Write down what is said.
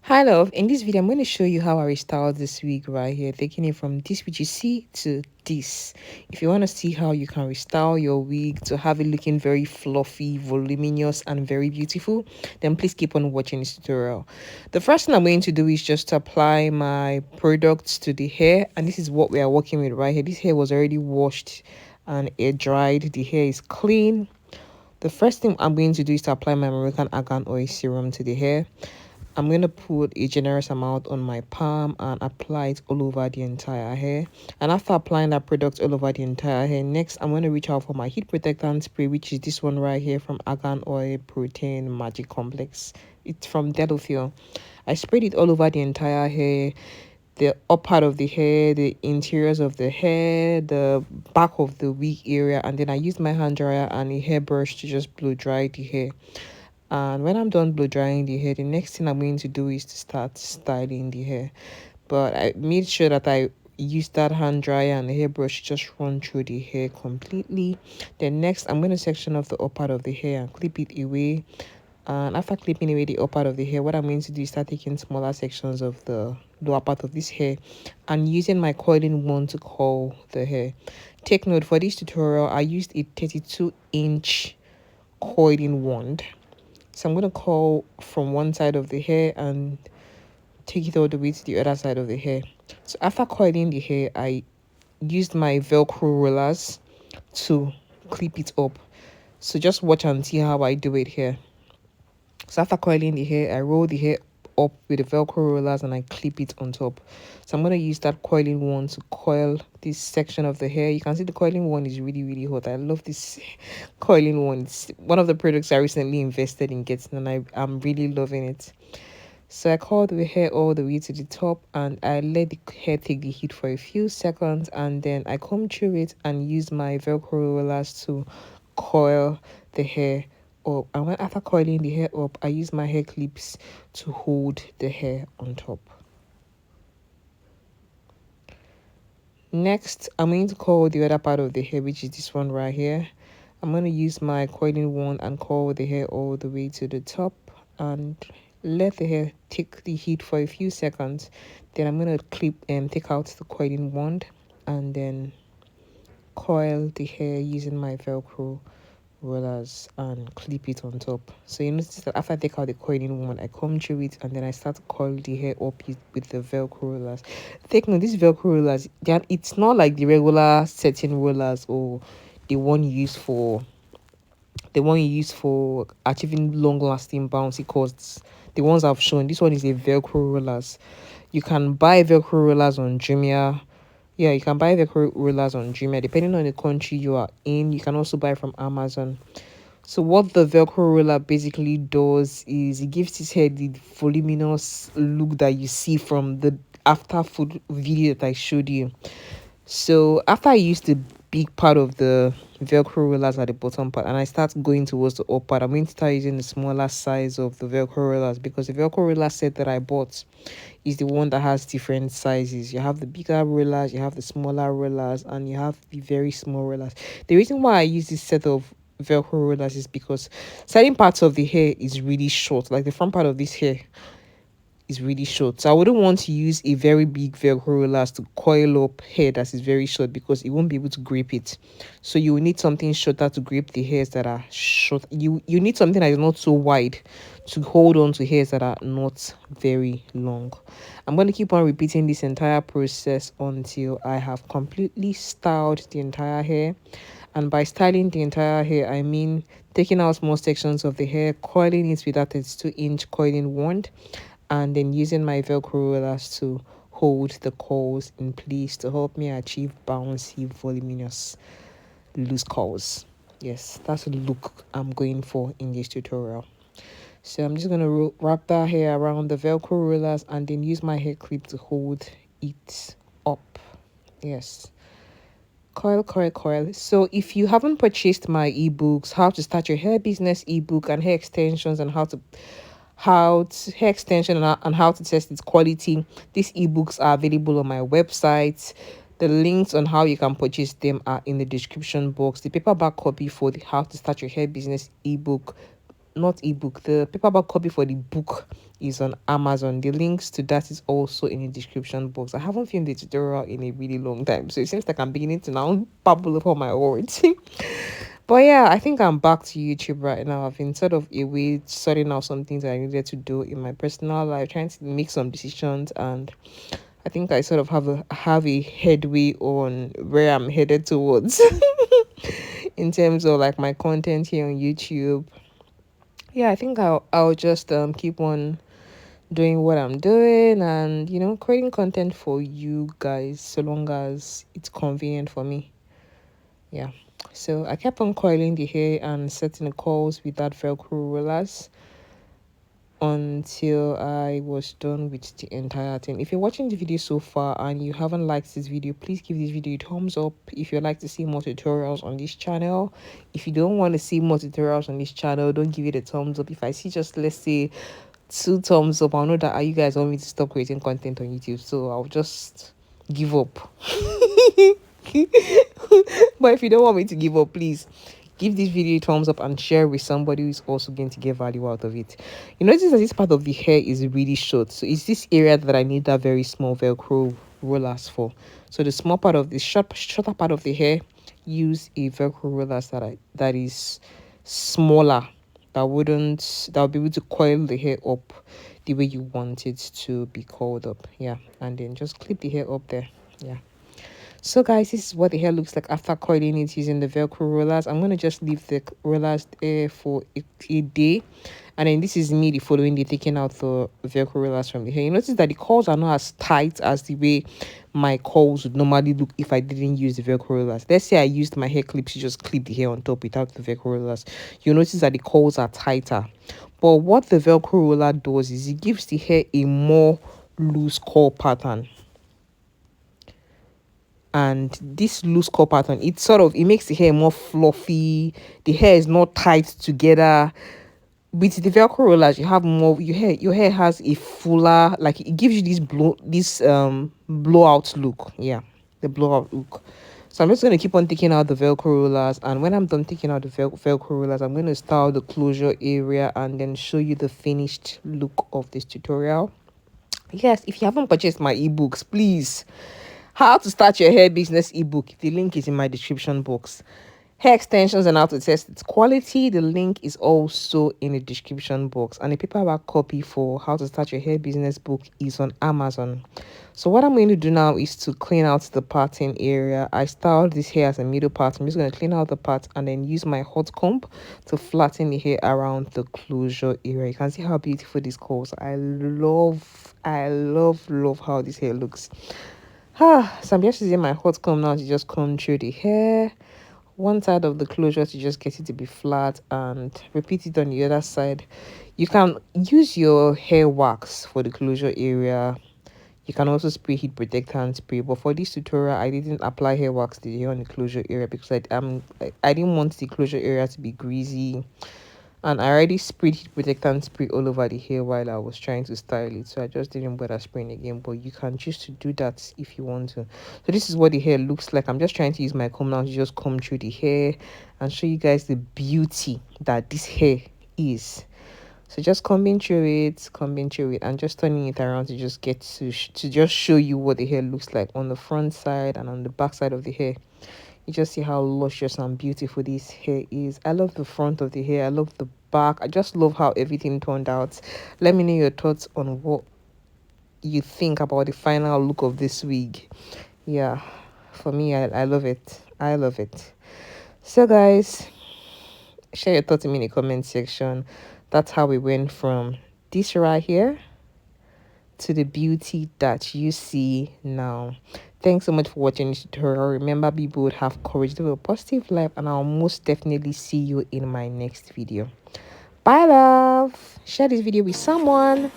Hi love, in this video I'm going to show you how I restyled this wig right here, taking it from this which you see to this. If you want to see how you can restyle your wig to have it looking very fluffy, voluminous and very beautiful, then please keep on watching this tutorial. The first thing I'm going to do is just to apply my products to the hair, and this is what we are working with right here. This hair was already washed and air dried. The hair is clean. The first thing I'm going to do is to apply my American Argan Oil Serum to the hair. I'm going to put a generous amount on my palm and apply it all over the entire hair. And after applying that product all over the entire hair, next I'm going to reach out for my heat protectant spray, which is this one right here from Argan Oil Protein Magic Complex. It's from Delofiel. I sprayed it all over the entire hair, the up part of the hair, the interiors of the hair, the back of the wig area, and then I used my hand dryer and a hairbrush to just blow dry the hair. And when I'm done blow drying the hair, the next thing I'm going to do is to start styling the hair. But I made sure that I use that hand dryer and the hairbrush to just run through the hair completely. Then next I'm going to section off the upper part of the hair and clip it away. And after clipping away the upper part of the hair, what I'm going to do is start taking smaller sections of the lower part of this hair and using my coiling wand to coil the hair. Take note, for this tutorial I used a 32-inch coiling wand. So I'm going to coil from one side of the hair and take it all the way to the other side of the hair. So after coiling the hair, I used my Velcro rollers to clip it up. So just watch and see how I do it here. So after coiling the hair, I roll the hair up with the Velcro rollers and I clip it on top. So I'm going to use that coiling wand to coil this section of the hair. You can see the coiling wand is really hot. I love this coiling wand. It's one of the products I recently invested in getting, and I'm really loving it. So I coiled the hair all the way to the top and I let the hair take the heat for a few seconds, and then I comb through it and use my Velcro rollers to coil the hair up. And after coiling the hair up, I use my hair clips to hold the hair on top. Next, I'm going to coil the other part of the hair, which is this one right here. I'm going to use my coiling wand and coil the hair all the way to the top and let the hair take the heat for a few seconds. Then I'm going to take out the coiling wand and then coil the hair using my Velcro rollers and clip it on top. So you notice that after I take out the coiling wand, I comb through it and then I start to coil the hair up with the Velcro rollers. Take note, these Velcro rollers, it's not like the regular setting rollers or the one you use for achieving long-lasting bouncy costs. The ones I've shown, this one is a Velcro rollers. You can buy Velcro rollers on Jumia. Yeah, you can buy Velcro rollers on Jumia. Depending on the country you are in, you can also buy from Amazon. So what the Velcro roller basically does is it gives his hair the voluminous look that you see from the after food video that I showed you. So after I use the big part of the Velcro rollers at the bottom part and I start going towards the up part, I'm going to start using the smaller size of the Velcro rollers, because the Velcro roller set that I bought is the one that has different sizes. You have the bigger rollers, you have the smaller rollers, and you have the very small rollers. The reason why I use this set of Velcro rollers is because certain parts of the hair is really short, like the front part of this hair is really short, so I wouldn't want to use a very big Velcro rollers to coil up hair that is very short, because it won't be able to grip it. So you will need something shorter to grip the hairs that are short. You need something that is not so wide to hold on to hairs that are not very long. I'm going to keep on repeating this entire process until I have completely styled the entire hair. And by styling the entire hair, I mean taking out small sections of the hair, coiling it with that 32-inch coiling wand, and then using my Velcro rollers to hold the coils in place to help me achieve bouncy, voluminous, loose coils. Yes, that's the look I'm going for in this tutorial. So I'm just going to wrap that hair around the Velcro rollers and then use my hair clip to hold it up. Yes. Coil. So if you haven't purchased my ebooks, how to start your hair business ebook and hair extensions and hair extension and how to test its quality, these ebooks are available on my website. The links on how you can purchase them are in the description box. The paperback copy for the how to start your hair business ebook not ebook, the paperback copy for the book is on Amazon. The links to that is also in the description box. I haven't filmed the tutorial in a really long time, so it seems like I'm beginning to now babble upon my words. But yeah, I think I'm back to YouTube right now. I've been sort of away sorting out some things that I needed to do in my personal life, trying to make some decisions, and I think I sort of have a headway on where I'm headed towards in terms of like my content here on YouTube. Yeah, I think I'll just keep on doing what I'm doing, and creating content for you guys so long as it's convenient for me. Yeah. So I kept on coiling the hair and setting the coils with that Velcro rollers until I was done with the entire thing. If you're watching the video so far and you haven't liked this video, please give this video a thumbs up. If you'd like to see more tutorials on this channel, if you don't want to see more tutorials on this channel, don't give it a thumbs up. If I see just, let's say, 2 thumbs up, I'll know that you guys want me to stop creating content on YouTube, so I'll just give up. But if you don't want me to give up, please give this video a thumbs up and share with somebody who's also going to get value out of it. You notice that this part of the hair is really short, so it's this area that I need that very small Velcro rollers for. So the small part of the shorter part of the hair, use a Velcro rollers that is smaller, that will be able to coil the hair up the way you want it to be coiled up. Yeah, and then just clip the hair up there. Yeah. So guys, this is what the hair looks like after coiling it using the Velcro rollers. I'm going to just leave the rollers there for a day. And then this is me the following day taking out the Velcro rollers from the hair. You notice that the curls are not as tight as the way my curls would normally look if I didn't use the Velcro rollers. Let's say I used my hair clips to just clip the hair on top without the Velcro rollers. You'll notice that the curls are tighter. But what the Velcro roller does is it gives the hair a more loose curl pattern. And this loose curl pattern, it makes the hair more fluffy. The hair is not tight together. With the Velcro rollers, you have more, your hair has a fuller, like it gives you this blowout look. Yeah, the blowout look. So I'm just going to keep on taking out the Velcro rollers, and when I'm done taking out the Velcro rollers, I'm going to style the closure area and then show you the finished look of this tutorial. Yes, if you haven't purchased my ebooks, please, how to start your hair business ebook, the link is in my description box. Hair extensions and how to test its quality, the link is also in the description box. And a paperback copy for how to start your hair business book is on Amazon. So what I'm going to do now is to clean out the parting area. I styled this hair as a middle part. I'm just going to clean out the part and then use my hot comb to flatten the hair around the closure area. You can see how beautiful this curls. I love how this hair looks. So I'm just using my hot comb now to just comb through the hair. One side of the closure to just get it to be flat, and repeat it on the other side. You can use your hair wax for the closure area. You can also spray heat protectant spray, but for this tutorial I didn't apply hair wax to the hair on the closure area because I didn't want the closure area to be greasy, and I already sprayed heat protectant spray all over the hair while I was trying to style it, so I just didn't bother spraying again. But you can choose to do that if you want to. So this is what the hair looks like. I'm just trying to use my comb now to just comb through the hair and show you guys the beauty that this hair is. So just combing through it, and just turning it around to just get to just show you what the hair looks like on the front side and on the back side of the hair. You just see how luscious and beautiful this hair is. I love the front of the hair. I love the back. I just love how everything turned out. Let me know your thoughts on what you think about the final look of this wig. Yeah, for me, I love it. I love it. So guys, share your thoughts in the comment section. That's how we went from this right here to the beauty that you see now. Thanks so much for watching this tutorial. Remember, be bold, have courage, live a positive life, and I'll most definitely see you in my next video. Bye love. Share this video with someone.